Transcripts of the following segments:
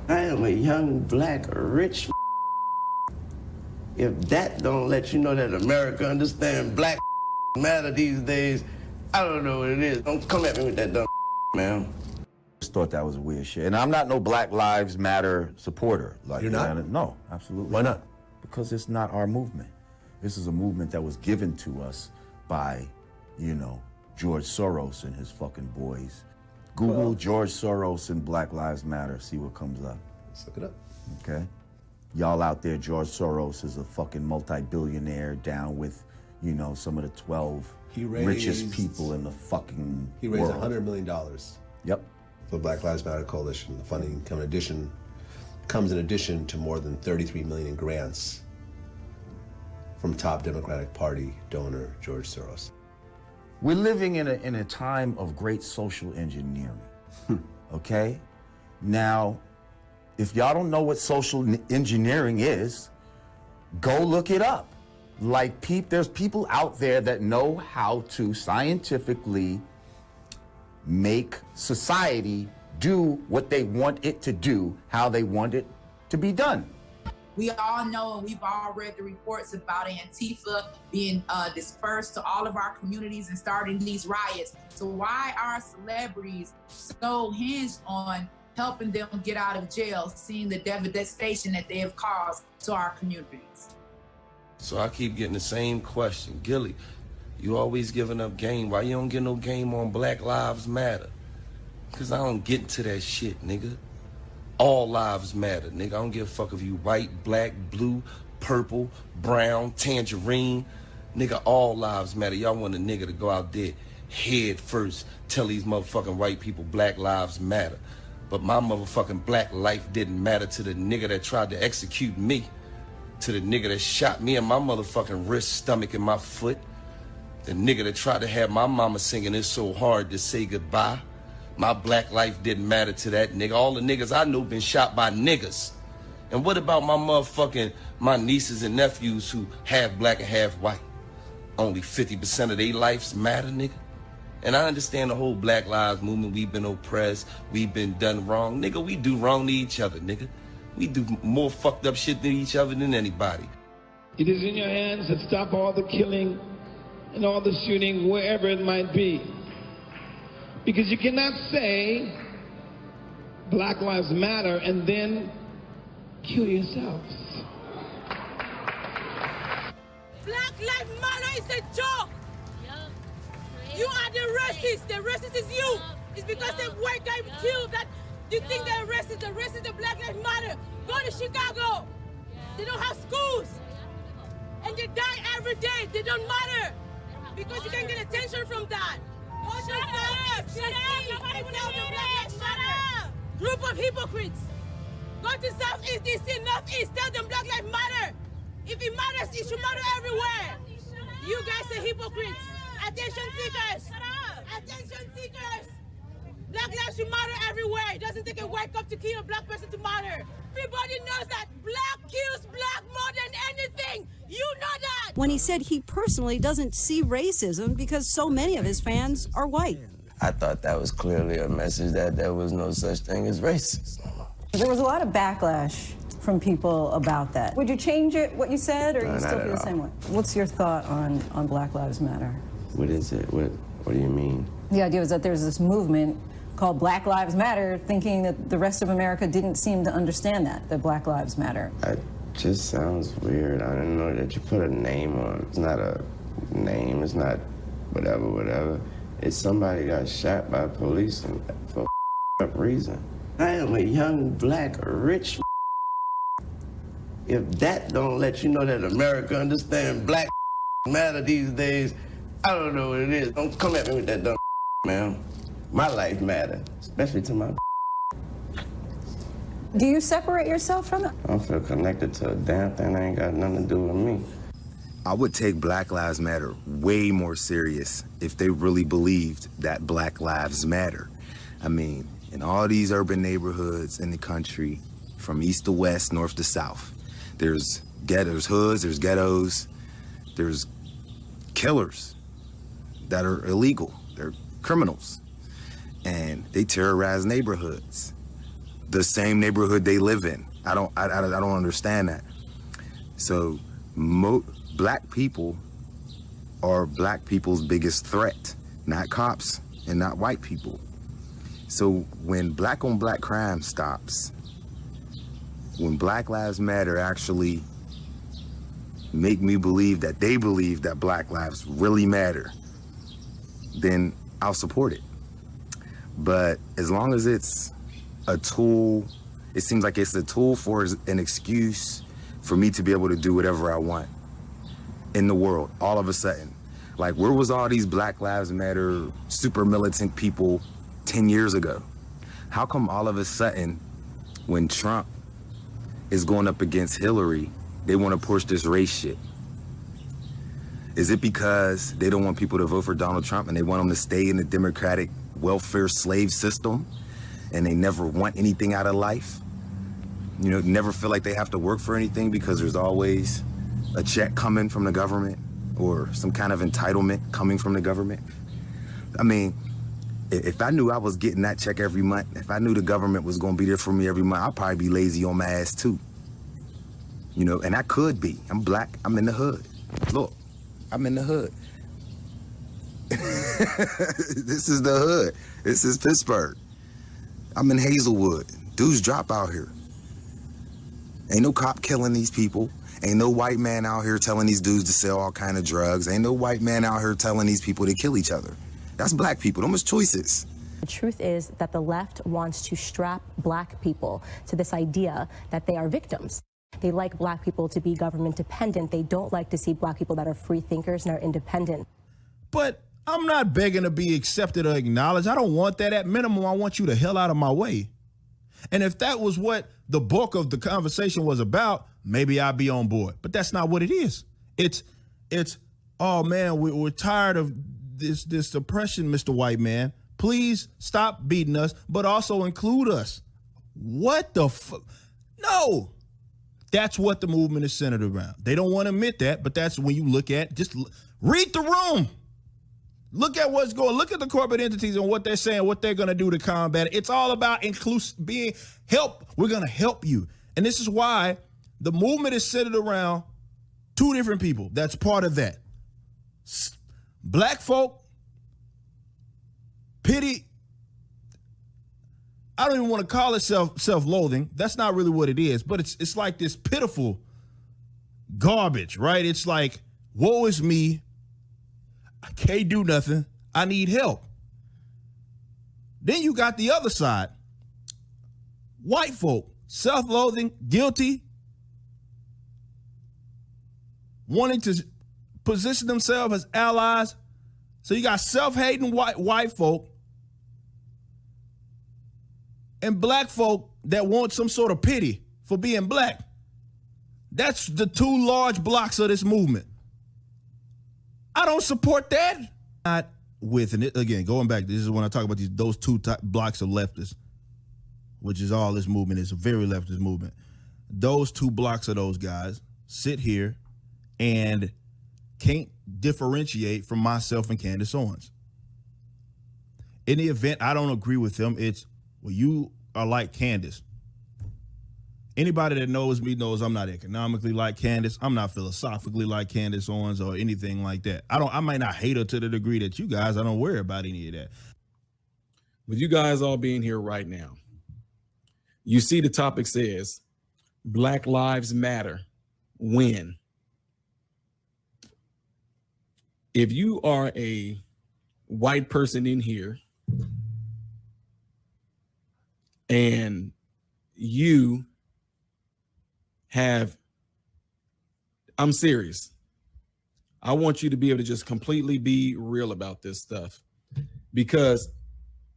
I am a young, black, rich. If that don't let you know that America understands black matter these days, I don't know what it is. Don't come at me with that dumb man. Just thought that was weird shit. And I'm not no Black Lives Matter supporter. Like, you're not? No, absolutely. Why not? Because it's not our movement. This is a movement that was given to us by, you know, George Soros and his fucking boys. Google George Soros and Black Lives Matter, see what comes up. Let's look it up. Okay? Y'all out there, George Soros is a fucking multi-billionaire down with, you know, some of the 12 richest people in the fucking He raised world. $100 million Yep. for Black Lives Matter Coalition. The funding comes in addition to more than $33 million in grants from top Democratic Party donor George Soros. We're living in a time of great social engineering, okay? Now, if y'all don't know what social engineering is, go look it up. Like, there's people out there that know how to scientifically make society do what they want it to do, how they want it to be done. We all know, and we've all read the reports about Antifa being dispersed to all of our communities and starting these riots. So why are celebrities so hinged on helping them get out of jail, seeing the devastation that they have caused to our communities? So I keep getting the same question. Gilly, you always giving up game. Why you don't get no game on Black Lives Matter? Because I don't get into that shit, nigga. All lives matter, nigga. I don't give a fuck if you white, black, blue, purple, brown, tangerine. Nigga, all lives matter. Y'all want a nigga to go out there head first, tell these motherfucking white people Black Lives Matter. But my motherfucking black life didn't matter to the nigga that tried to execute me, to the nigga that shot me in my motherfucking wrist, stomach, and my foot, the nigga that tried to have my mama singing It's So Hard to Say Goodbye. My black life didn't matter to that nigga. All the niggas I know been shot by niggas. And what about my nieces and nephews who half black and half white? Only 50% of their lives matter, nigga. And I understand the whole Black Lives Movement. We've been oppressed. We've been done wrong. Nigga, we do wrong to each other, nigga. We do more fucked up shit than each other than anybody. It is in your hands to stop all the killing and all the shooting wherever it might be. Because you cannot say Black Lives Matter and then kill yourselves. Black Lives Matter is a joke. You are the racist. The racist is you. It's because the white guy killed that you think they're racist. The racist, the Black Lives Matter. Go to Chicago. They don't have schools. And they die every day. They don't matter. Because you can get attention from that. Shut up! Nobody will hear it! Shut up! Group of hypocrites. Go to Southeast DC, Northeast, tell them Black Lives Matter. If it matters, it should matter everywhere. You guys are hypocrites. Attention seekers. Attention seekers. Black lives should matter everywhere. It doesn't take a white cop to kill a black person to matter. Everybody knows that black kills black more than anything. You know that. When he said he personally doesn't see racism because so many of his fans are white. I thought that was clearly a message that there was no such thing as racism. There was a lot of backlash from people about that. Would you change it, what you said, or No, you still not feel at the same all. way? What's your thought on Black Lives Matter? What is it? What do you mean? The idea was that there's this movement called Black Lives Matter, thinking that the rest of America didn't seem to understand that Black Lives Matter. It just sounds weird. I didn't know that you put a name on it. It's not a name. It's not whatever. It's somebody got shot by police for a reason. I am a young, black, rich. If that don't let you know that America understands black matter these days, I don't know what it is. Don't come at me with that dumb man. My life matter, especially to my. Do you separate yourself from it? I don't feel connected to a damn thing that ain't got nothing to do with me. I would take Black Lives Matter way more serious if they really believed that Black Lives Matter. I mean, in all these urban neighborhoods in the country, from east to west, north to south, there's hoods, there's ghettos, there's killers that are illegal, they're criminals, and they terrorize neighborhoods. the same neighborhood they live in. I don't understand that. So black people are black people's biggest threat, not cops and not white people. So when black on black crime stops, when Black Lives Matter actually make me believe that they believe that black lives really matter, then I'll support it. But as long as it's a tool, it seems like it's a tool for an excuse for me to be able to do whatever I want in the world all of a sudden. Like, where was all these Black Lives Matter super militant people 10 years ago? How come all of a sudden, when Trump is going up against Hillary, they want to push this race shit? Is it because they don't want people to vote for Donald Trump and they want them to stay in the Democratic welfare slave system and they never want anything out of life? You know, never feel like they have to work for anything because there's always a check coming from the government or some kind of entitlement coming from the government. I mean, if I knew I was getting that check every month, if I knew the government was going to be there for me every month, I'd probably be lazy on my ass too. You know, and I could be. I'm black. I'm in the hood. Look, I'm in the hood. This is the hood. This is Pittsburgh. I'm in Hazelwood. Dudes drop out here. Ain't no cop killing these people. Ain't no white man out here telling these dudes to sell all kind of drugs. Ain't no white man out here telling these people to kill each other. That's black people. Those choices. The truth is that the left wants to strap black people to this idea that they are victims. They like black people to be government dependent. They don't like to see black people that are free thinkers and are independent. But I'm not begging to be accepted or acknowledged. I don't want that. At minimum, I want you the hell out of my way. And if that was what the bulk of the conversation was about, maybe I'd be on board. But that's not what it is. It's oh man, we're tired of this oppression, Mr. White Man. Please stop beating us, but also include us. What the fuck? No. That's what the movement is centered around. They don't want to admit that, but that's when you look at, just read the room. Look at what's going. Look at the corporate entities and what they're saying, what they're going to do to combat it. It's all about being help. We're going to help you. And this is why the movement is centered around two different people. That's part of that. Black folk, pity. I don't even want to call it self-loathing. That's not really what it is, but it's like this pitiful garbage, right? It's like, woe is me. I can't do nothing. I need help. Then you got the other side. White folk, self-loathing, guilty, wanting to position themselves as allies. So you got self-hating white folk and black folk that want some sort of pity for being black. That's the two large blocks of this movement. I don't support that. Not with, and again, going back, this is when I talk about those two blocks of leftists, which is all this movement is, a very leftist movement. Those two blocks of those guys sit here and can't differentiate from myself and Candace Owens. In the event I don't agree with them, it's, well, you are like Candace. Anybody that knows me knows I'm not economically like Candace. I'm not philosophically like Candace Owens or anything like that. I might not hate her to the degree that you guys, I don't worry about any of that. With you guys all being here right now, you see the topic says, Black Lives Matter, when? If you are a white person in here and you have, I'm serious. I want you to be able to just completely be real about this stuff, because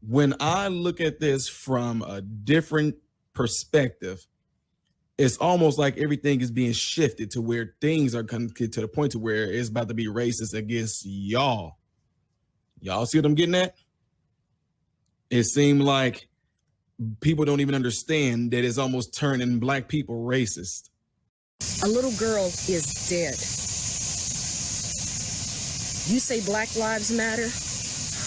when I look at this from a different perspective, it's almost like everything is being shifted to where things are coming to the point to where it's about to be racist against y'all. Y'all see what I'm getting at? It seemed like people don't even understand that it's almost turning black people racist. A little girl is dead. You say Black Lives Matter,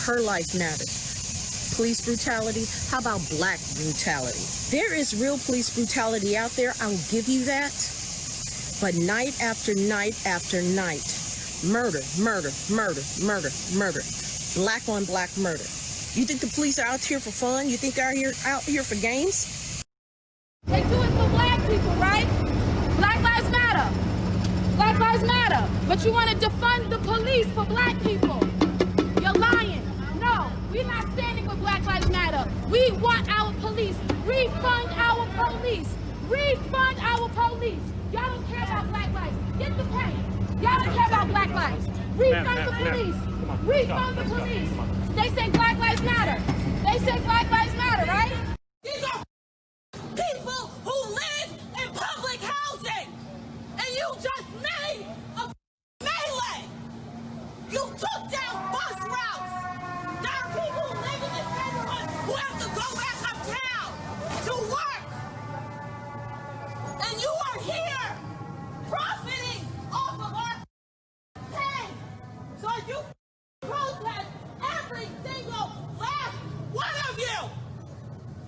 her life matters. police brutality. How about black brutality? There is real police brutality out there. I'll give you that. But night after night after night, murder, murder, murder, murder, murder. Black on black murder. You think the police are out here for fun? You think they're out here for games? They do it for black people, right? Black lives matter. Black lives matter. But you want to defund the police for black people. You're lying. No, we're not standing with Black Lives Matter. We want our police. Refund our police. Refund our police. Y'all don't care about black lives. Get the pay. Y'all don't care about black lives. Refund the police. Refund the police. They say Black Lives Matter. They say Black Lives Matter, right? These are people who live in public housing. And you just made a melee. You took down bus routes. There are people who live in this neighborhood who have to go back uptown to work. And you are here profiting off of our pain. So you protest every single last one of you.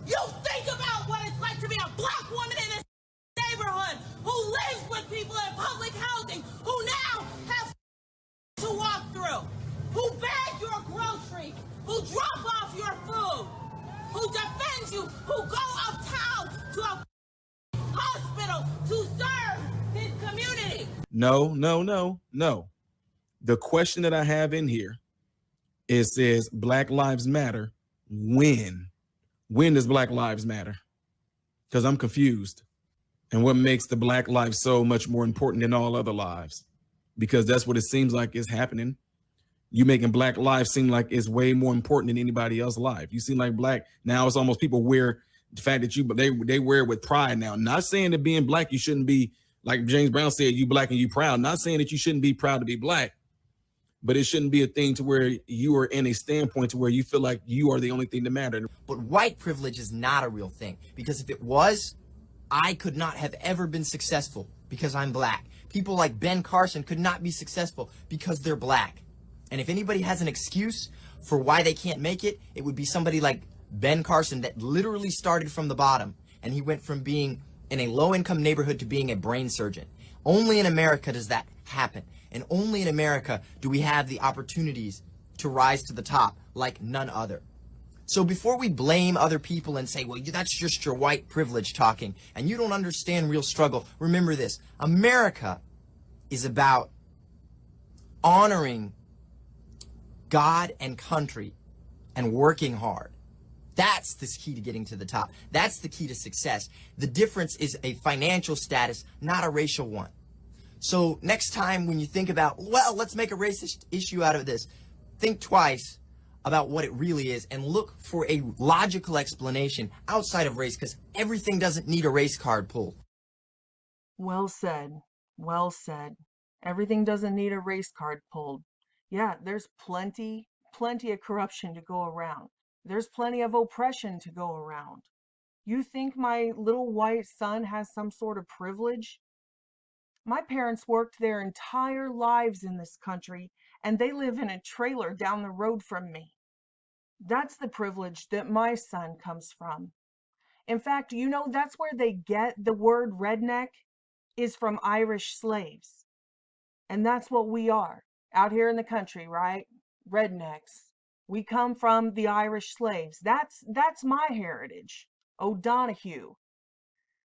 You think about what it's like to be a black woman in this neighborhood who lives with people in public housing, who now have to walk through, who bag your groceries, who drop off your food, who defend you, who go uptown to a hospital to serve his community. No. The question that I have in here, it says Black Lives Matter. When? When does Black Lives matter? Because I'm confused. And what makes the Black lives so much more important than all other lives? Because that's what it seems like is happening. You making Black lives seem like it's way more important than anybody else's life. You seem like black now. It's almost people wear the fact that they wear it with pride now. Not saying that being black you shouldn't be, like James Brown said, you black and you proud. Not saying that you shouldn't be proud to be black, but it shouldn't be a thing to where you are in a standpoint to where you feel like you are the only thing that matters. But white privilege is not a real thing, because if it was, I could not have ever been successful because I'm black. People like Ben Carson could not be successful because they're black. And if anybody has an excuse for why they can't make it, it would be somebody like Ben Carson that literally started from the bottom, and he went from being in a low-income neighborhood to being a brain surgeon. Only in America does that happen. And only in America do we have the opportunities to rise to the top like none other. So before we blame other people and say, well, that's just your white privilege talking, and you don't understand real struggle, remember this. America is about honoring God and country and working hard. That's the key to getting to the top. That's the key to success. The difference is a financial status, not a racial one. So next time when you think about, well, let's make a racist issue out of this, think twice about what it really is and look for a logical explanation outside of race, because everything doesn't need a race card pulled. Well said. Well said. Everything doesn't need a race card pulled. Yeah, there's plenty of corruption to go around. There's plenty of oppression to go around. You think my little white son has some sort of privilege? My parents worked their entire lives in this country, and they live in a trailer down the road from me. That's the privilege that my son comes from. In fact, you know, that's where they get the word redneck, is from Irish slaves. And that's what we are out here in the country, right? Rednecks. We come from the Irish slaves. That's my heritage. O'Donoghue.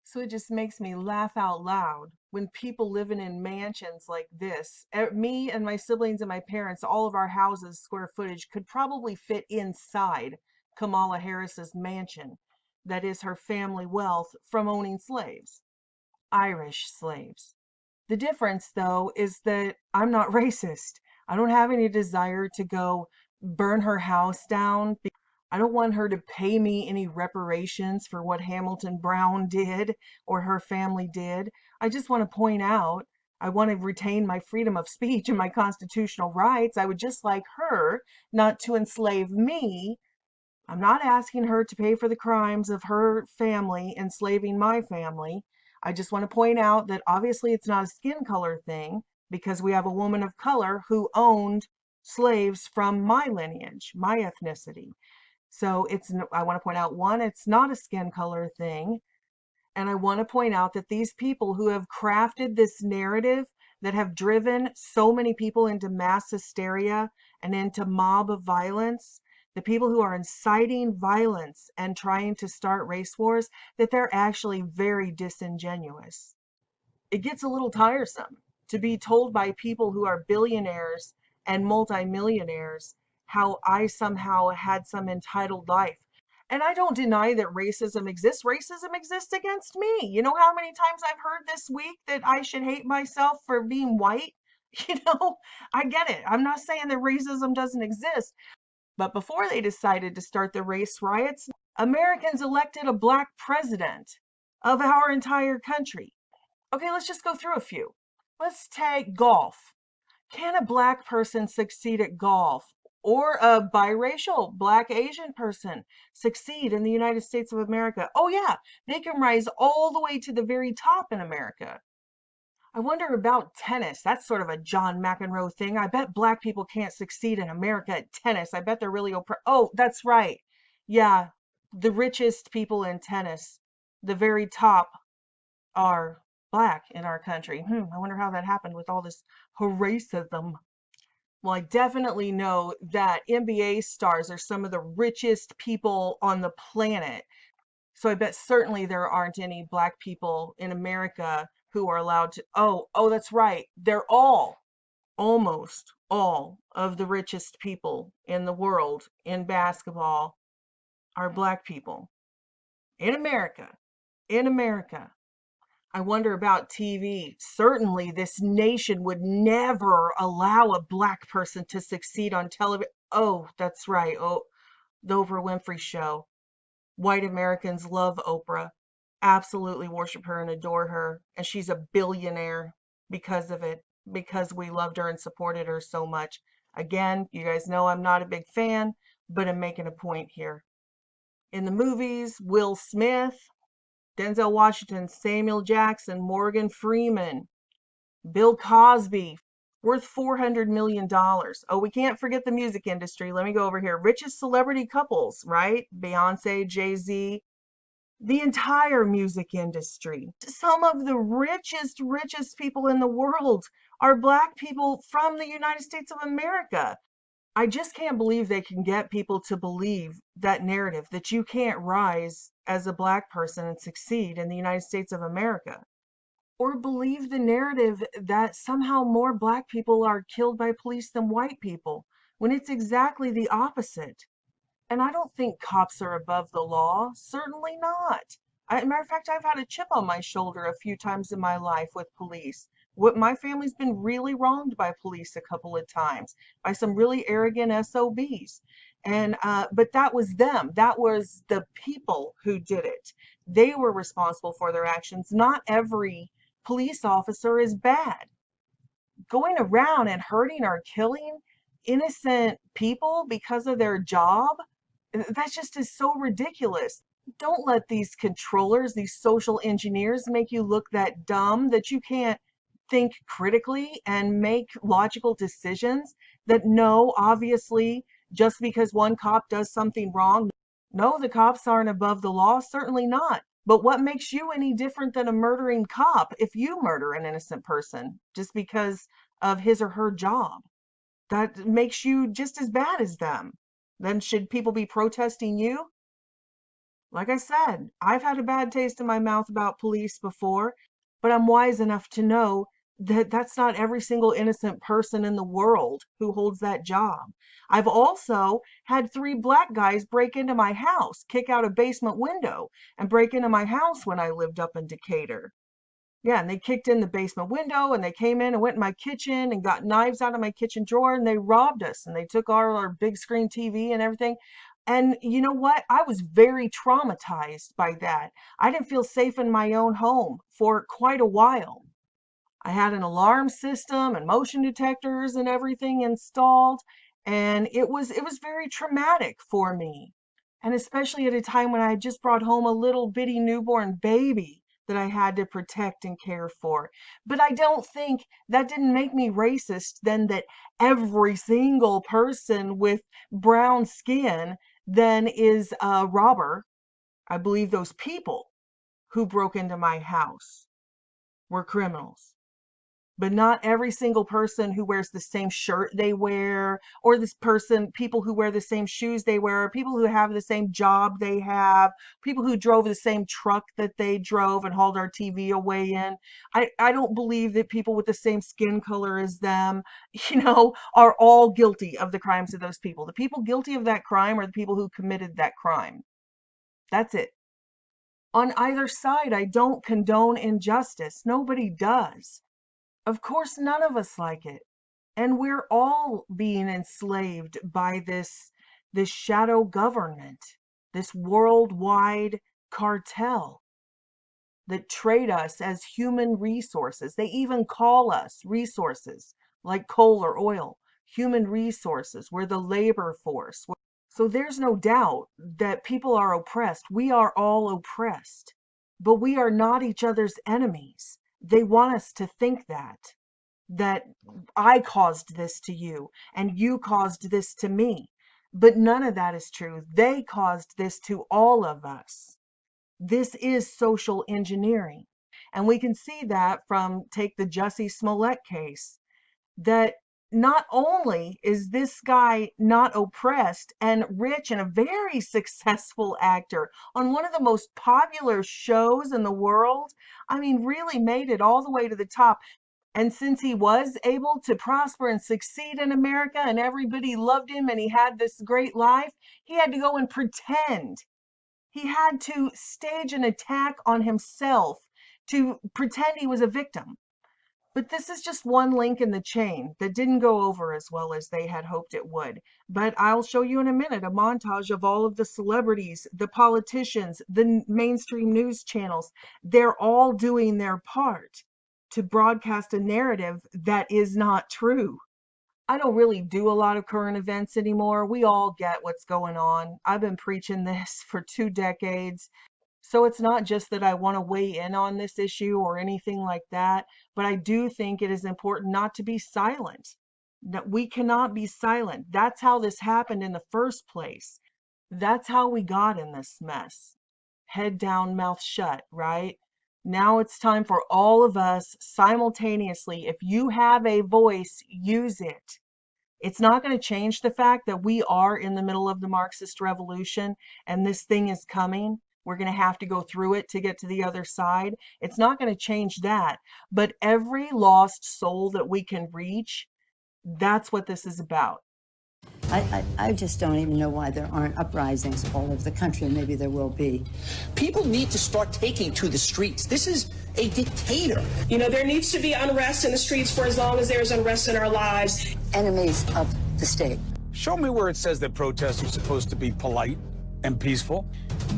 So it just makes me laugh out loud when people living in mansions like this. Me and my siblings and my parents, all of our houses' square footage could probably fit inside Kamala Harris's mansion. That is her family wealth from owning slaves. Irish slaves. The difference, though, is that I'm not racist. I don't have any desire to go burn her house down. I don't want her to pay me any reparations for what Hamilton Brown did or her family did. I just want to point out, I want to retain my freedom of speech and my constitutional rights. I would just like her not to enslave me. I'm not asking her to pay for the crimes of her family enslaving my family. I just want to point out that obviously it's not a skin color thing, because we have a woman of color who owned slaves from my lineage, my ethnicity. So I want to point out, one, it's not a skin color thing. And I want to point out that these people who have crafted this narrative that have driven so many people into mass hysteria and into mob violence, the people who are inciting violence and trying to start race wars, that they're actually very disingenuous. It gets a little tiresome to be told by people who are billionaires and multimillionaires how I somehow had some entitled life. And I don't deny that racism exists. Racism exists against me. You know how many times I've heard this week that I should hate myself for being white? I get it. I'm not saying that racism doesn't exist. But before they decided to start the race riots, Americans elected a black president of our entire country. Okay, let's just go through a few. Let's take golf. Can a black person succeed at golf? Or a biracial black Asian person succeed in the United States of America? Oh yeah, they can rise all the way to the very top in America. I wonder about tennis. That's sort of a John McEnroe thing. I bet black people can't succeed in America at tennis. I bet they're really oh, that's right. Yeah, the richest people in tennis, the very top, are black in our country. I wonder how that happened with all this racism. Well, I definitely know that NBA stars are some of the richest people on the planet. So I bet certainly there aren't any black people in America who are allowed to. Oh, that's right. They're almost all of the richest people in the world in basketball are black people in America. In America. I wonder about TV. Certainly, this nation would never allow a black person to succeed on television. Oh, that's right. Oh, the Oprah Winfrey Show. White Americans love Oprah, absolutely worship her and adore her. And she's a billionaire because of it, because we loved her and supported her so much. Again, you guys know I'm not a big fan, but I'm making a point here. In the movies, Will Smith, Denzel Washington, Samuel Jackson, Morgan Freeman, Bill Cosby, worth $400 million. Oh, we can't forget the music industry. Let me go over here. Richest celebrity couples, right? Beyonce, Jay-Z, the entire music industry. Some of the richest people in the world are black people from the United States of America. I just can't believe they can get people to believe that narrative that you can't rise as a black person and succeed in the United States of America. Or believe the narrative that somehow more black people are killed by police than white people, when it's exactly the opposite. And I don't think cops are above the law. Certainly not. Matter of fact, I've had a chip on my shoulder a few times in my life with police. My family's been really wronged by police a couple of times, by some really arrogant SOBs. But that was them. That was the people who did it. They were responsible for their actions. Not every police officer is bad. Going around and hurting or killing innocent people because of their job, that just is so ridiculous. Don't let these controllers, these social engineers, make you look that dumb that you can't think critically and make logical decisions. That no, obviously, just because one cop does something wrong, no, the cops aren't above the law, certainly not. But what makes you any different than a murdering cop if you murder an innocent person just because of his or her job? That makes you just as bad as them. Then should people be protesting you? Like I said, I've had a bad taste in my mouth about police before, but I'm wise enough to know that that's not every single innocent person in the world who holds that job. I've also had 3 black guys break into my house, kick out a basement window, and break into my house when I lived up in Decatur. Yeah, and they kicked in the basement window and they came in and went in my kitchen and got knives out of my kitchen drawer and they robbed us and they took our big screen TV and everything. And you know what? I was very traumatized by that. I didn't feel safe in my own home for quite a while. I had an alarm system and motion detectors and everything installed, and it was very traumatic for me. And especially at a time when I had just brought home a little bitty newborn baby that I had to protect and care for. But I don't think that didn't make me racist then, that every single person with brown skin then is a robber. I believe those people who broke into my house were criminals. But not every single person who wears the same shirt they wear, or people who wear the same shoes they wear, people who have the same job they have, people who drove the same truck that they drove and hauled our TV away in. I don't believe that people with the same skin color as them, are all guilty of the crimes of those people. The people guilty of that crime are the people who committed that crime. That's it. On either side, I don't condone injustice. Nobody does. Of course, none of us like it. And we're all being enslaved by this shadow government, this worldwide cartel that trade us as human resources. They even call us resources like coal or oil, human resources. We're the labor force. So there's no doubt that people are oppressed. We are all oppressed, but we are not each other's enemies. They want us to think that I caused this to you and you caused this to me. But none of that is true. They caused this to all of us. This is social engineering. And we can see that from, take the Jussie Smollett case, that not only is this guy not oppressed and rich and a very successful actor on one of the most popular shows in the world, I mean, really made it all the way to the top. And since he was able to prosper and succeed in America and everybody loved him and he had this great life, he had to go and pretend. He had to stage an attack on himself to pretend he was a victim. But this is just one link in the chain that didn't go over as well as they had hoped it would. But I'll show you in a minute a montage of all of the celebrities, the politicians, the mainstream news channels. They're all doing their part to broadcast a narrative that is not true. I don't really do a lot of current events anymore. We all get what's going on. I've been preaching this for 2 decades. So it's not just that I want to weigh in on this issue or anything like that, but I do think it is important not to be silent. That we cannot be silent. That's how this happened in the first place. That's how we got in this mess. Head down, mouth shut, right? Now it's time for all of us simultaneously. If you have a voice, use it. It's not going to change the fact that we are in the middle of the Marxist revolution and this thing is coming. We're going to have to go through it to get to the other side. It's not going to change that. But every lost soul that we can reach, that's what this is about. I just don't even know why there aren't uprisings all over the country. Maybe there will be. People need to start taking to the streets. This is a dictator. You know, there needs to be unrest in the streets for as long as there's unrest in our lives. Enemies of the state. Show me where it says that protests are supposed to be polite and peaceful.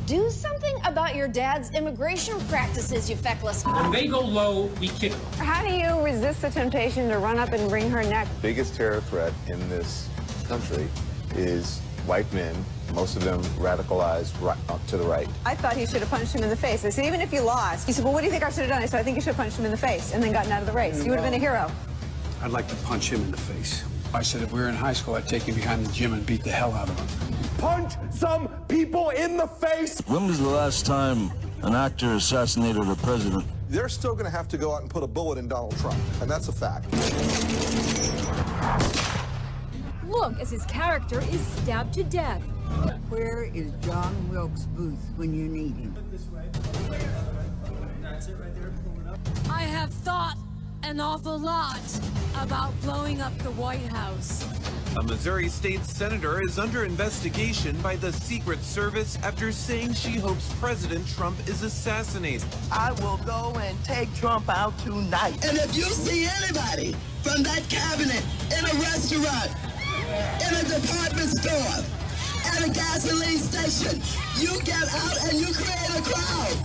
Do something about your dad's immigration practices, you feckless. When they go low, we kick them. How do you resist the temptation to run up and wring her neck? Biggest terror threat in this country is white men, most of them radicalized right up to the right. I thought he should have punched him in the face. I said, even if you lost. He said, well, what do you think I should have done? I said, I think you should have punched him in the face and then gotten out of the race. You would have been a hero. I'd like to punch him in the face. I said if we were in high school, I'd take him behind the gym and beat the hell out of him. Punch some people in the face! When was the last time an actor assassinated a president? They're still going to have to go out and put a bullet in Donald Trump, and that's a fact. Look, as his character is stabbed to death. Where is John Wilkes Booth when you need him? I have thought an awful lot about blowing up the White House. A Missouri state senator is under investigation by the Secret Service after saying she hopes President Trump is assassinated. I will go and take Trump out tonight. And if you see anybody from that cabinet in a restaurant, in a department store, at a gasoline station, you get out and you create a crowd.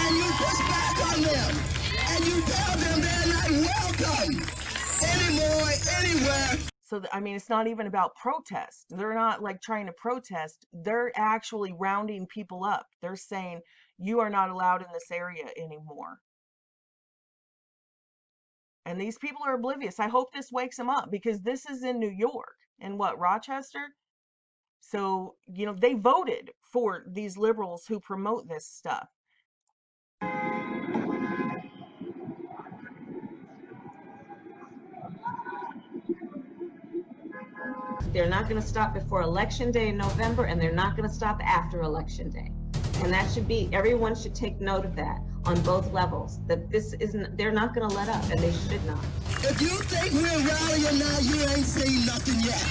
And you push back on them. And you tell them they're not welcome anymore, anywhere. So, I mean, it's not even about protest. They're not like trying to protest. They're actually rounding people up. They're saying, you are not allowed in this area anymore. And these people are oblivious. I hope this wakes them up because this is in New York. In what, Rochester? So, you know, they voted for these liberals who promote this stuff. They're not going to stop before Election Day in November, and they're not going to stop after Election Day. And that should be, everyone should take note of that on both levels, that this isn't, they're not going to let up, and they should not. If you think we're rallying now, you ain't seen nothing yet.